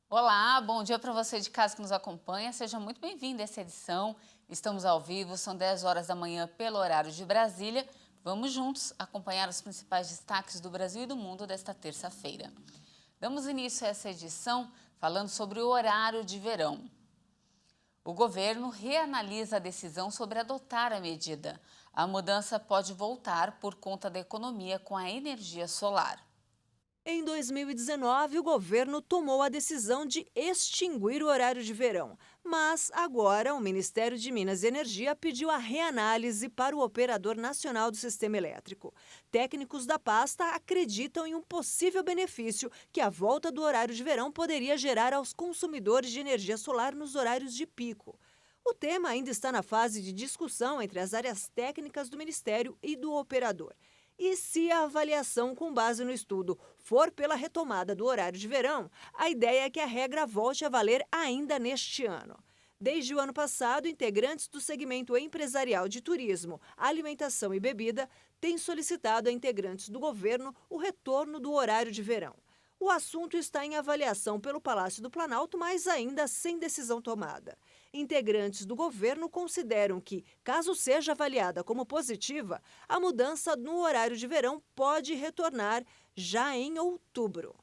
Olá, bom dia para você de casa que nos acompanha. Seja muito bem-vindo a essa edição. Estamos ao vivo, são 10 horas da manhã pelo horário de Brasília. Vamos juntos acompanhar os principais destaques do Brasil e do mundo desta terça-feira. Damos início a essa edição falando sobre o horário de verão. O governo reanalisa a decisão sobre adotar a medida. A mudança pode voltar por conta da economia com a energia solar. Em 2019, o governo tomou a decisão de extinguir o horário de verão, mas agora o Ministério de Minas e Energia pediu a reanálise para o operador nacional do sistema elétrico. Técnicos da pasta acreditam em um possível benefício que a volta do horário de verão poderia gerar aos consumidores de energia solar nos horários de pico. O tema ainda está na fase de discussão entre as áreas técnicas do Ministério e do operador. E se a avaliação com base no estudo for pela retomada do horário de verão, a ideia é que a regra volte a valer ainda neste ano. Desde o ano passado, integrantes do segmento empresarial de turismo, alimentação e bebida têm solicitado a integrantes do governo o retorno do horário de verão. O assunto está em avaliação pelo Palácio do Planalto, mas ainda sem decisão tomada. Integrantes do governo consideram que, caso seja avaliada como positiva, a mudança no horário de verão pode retornar já em outubro.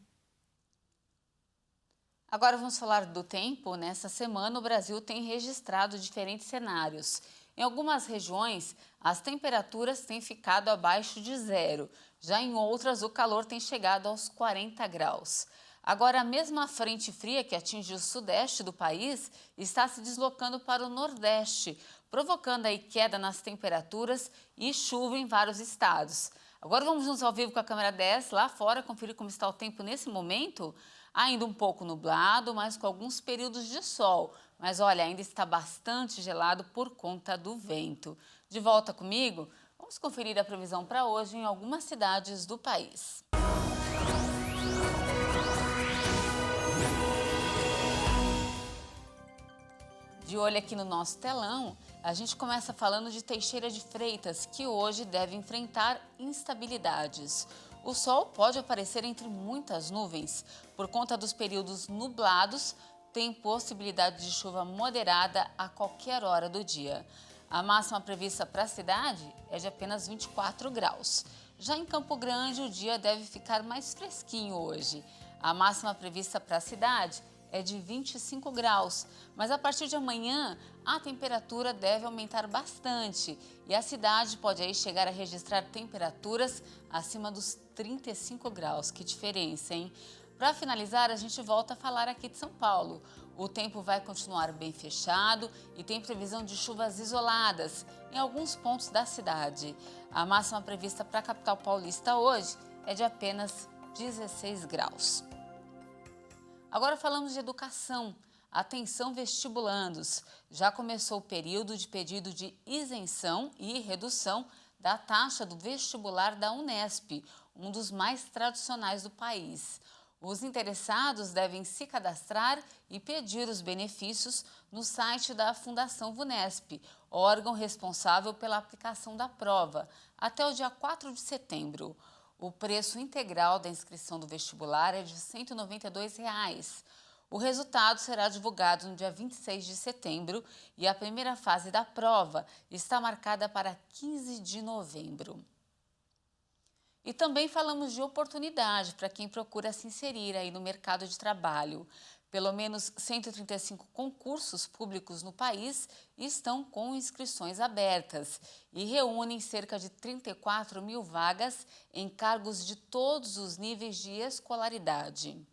Agora vamos falar do tempo. Nessa semana, o Brasil tem registrado diferentes cenários. Em algumas regiões, as temperaturas têm ficado abaixo de zero. Já em outras, o calor tem chegado aos 40 graus. Agora, a mesma frente fria que atinge o sudeste do país está se deslocando para o nordeste, provocando aí queda nas temperaturas e chuva em vários estados. Agora vamos juntos ao vivo com a câmera 10 lá fora, conferir como está o tempo nesse momento. Ainda um pouco nublado, mas com alguns períodos de sol. Mas olha, ainda está bastante gelado por conta do vento. De volta comigo, vamos conferir a previsão para hoje em algumas cidades do país. De olho aqui no nosso telão, a gente começa falando de Teixeira de Freitas, que hoje deve enfrentar instabilidades. O sol pode aparecer entre muitas nuvens. Por conta dos períodos nublados, tem possibilidade de chuva moderada a qualquer hora do dia. A máxima prevista para a cidade é de apenas 24 graus. Já em Campo Grande, o dia deve ficar mais fresquinho hoje. A máxima prevista para a cidade é de 25 graus, mas a partir de amanhã a temperatura deve aumentar bastante e a cidade pode aí chegar a registrar temperaturas acima dos 35 graus. Que diferença, hein? Para finalizar, a gente volta a falar aqui de São Paulo. O tempo vai continuar bem fechado e tem previsão de chuvas isoladas em alguns pontos da cidade. A máxima prevista para a capital paulista hoje é de apenas 16 graus. Agora falamos de educação. Atenção vestibulandos, já começou o período de pedido de isenção e redução da taxa do vestibular da Unesp, um dos mais tradicionais do país. Os interessados devem se cadastrar e pedir os benefícios no site da Fundação VUNESP, órgão responsável pela aplicação da prova, até o dia 4 de setembro. O preço integral da inscrição do vestibular é de R$ 192. O resultado será divulgado no dia 26 de setembro e a primeira fase da prova está marcada para 15 de novembro. E também falamos de oportunidade para quem procura se inserir aí no mercado de trabalho. Pelo menos 135 concursos públicos no país estão com inscrições abertas e reúnem cerca de 34 mil vagas em cargos de todos os níveis de escolaridade.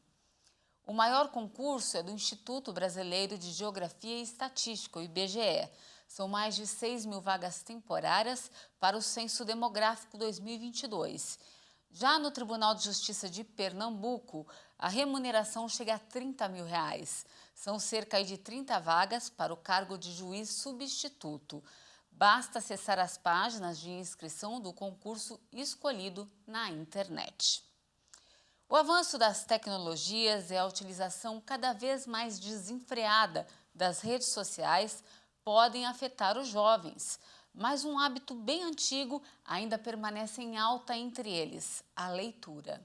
O maior concurso é do Instituto Brasileiro de Geografia e Estatística, o IBGE. São mais de 6 mil vagas temporárias para o Censo Demográfico 2022. Já no Tribunal de Justiça de Pernambuco, a remuneração chega a R$ 30 mil. São cerca de 30 vagas para o cargo de juiz substituto. Basta acessar as páginas de inscrição do concurso escolhido na internet. O avanço das tecnologias e a utilização cada vez mais desenfreada das redes sociais podem afetar os jovens, mas um hábito bem antigo ainda permanece em alta entre eles: a leitura.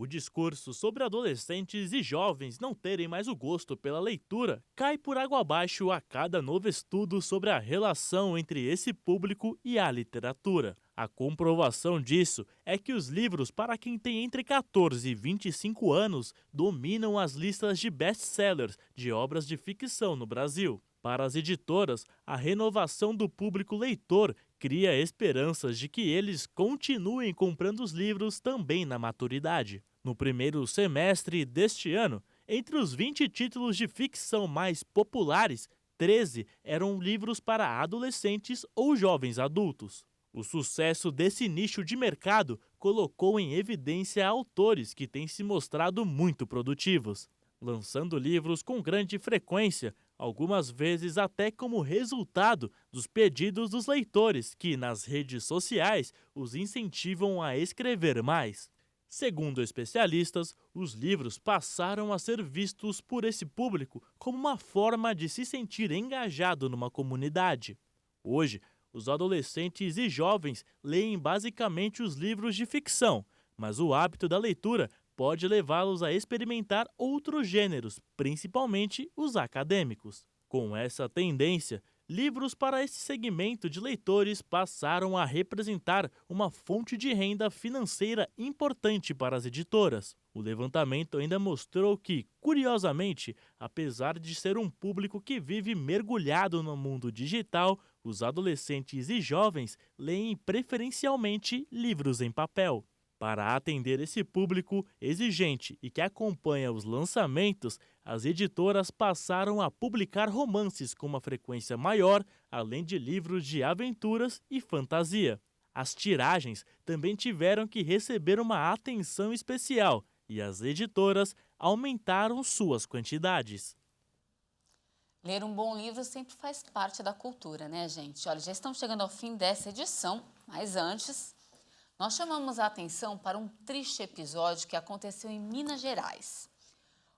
O discurso sobre adolescentes e jovens não terem mais o gosto pela leitura cai por água abaixo a cada novo estudo sobre a relação entre esse público e a literatura. A comprovação disso é que os livros para quem tem entre 14 e 25 anos dominam as listas de best-sellers de obras de ficção no Brasil. Para as editoras, a renovação do público leitor cria esperanças de que eles continuem comprando os livros também na maturidade. No primeiro semestre deste ano, entre os 20 títulos de ficção mais populares, 13 eram livros para adolescentes ou jovens adultos. O sucesso desse nicho de mercado colocou em evidência autores que têm se mostrado muito produtivos, lançando livros com grande frequência, algumas vezes até como resultado dos pedidos dos leitores que, nas redes sociais, os incentivam a escrever mais. Segundo especialistas, os livros passaram a ser vistos por esse público como uma forma de se sentir engajado numa comunidade. Hoje, os adolescentes e jovens leem basicamente os livros de ficção, mas o hábito da leitura pode levá-los a experimentar outros gêneros, principalmente os acadêmicos. Com essa tendência, livros para esse segmento de leitores passaram a representar uma fonte de renda financeira importante para as editoras. O levantamento ainda mostrou que, curiosamente, apesar de ser um público que vive mergulhado no mundo digital, os adolescentes e jovens leem preferencialmente livros em papel. Para atender esse público exigente e que acompanha os lançamentos, as editoras passaram a publicar romances com uma frequência maior, além de livros de aventuras e fantasia. As tiragens também tiveram que receber uma atenção especial e as editoras aumentaram suas quantidades. Ler um bom livro sempre faz parte da cultura, né, gente? Olha, já estamos chegando ao fim dessa edição, mas antes, nós chamamos a atenção para um triste episódio que aconteceu em Minas Gerais.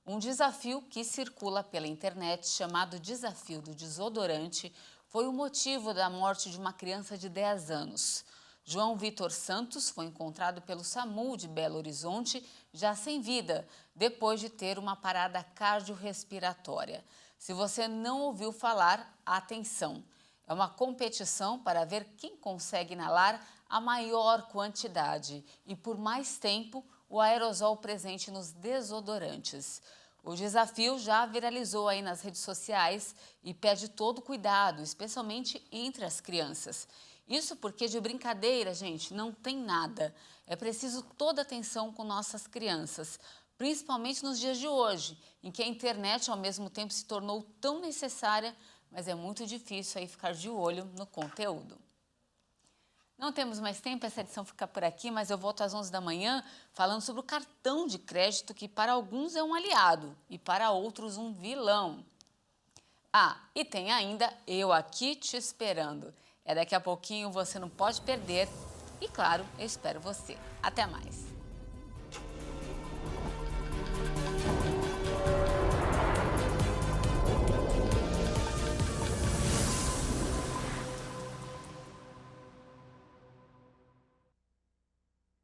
Um desafio que circula pela internet, chamado Desafio do Desodorante, foi o motivo da morte de uma criança de 10 anos. João Vitor Santos foi encontrado pelo SAMU de Belo Horizonte, já sem vida, depois de ter uma parada cardiorrespiratória. Se você não ouviu falar, atenção! É uma competição para ver quem consegue inalar a maior quantidade e por mais tempo o aerosol presente nos desodorantes. O desafio já viralizou aí nas redes sociais e pede todo cuidado, especialmente entre as crianças. Isso porque de brincadeira, gente, não tem nada. É preciso toda atenção com nossas crianças, principalmente nos dias de hoje, em que a internet ao mesmo tempo se tornou tão necessária, mas é muito difícil aí ficar de olho no conteúdo. Não temos mais tempo, essa edição fica por aqui, mas eu volto às 11 da manhã falando sobre o cartão de crédito que para alguns é um aliado e para outros um vilão. Ah, e tem ainda Eu Aqui Te Esperando. É daqui a pouquinho, você não pode perder. E claro, eu espero você. Até mais.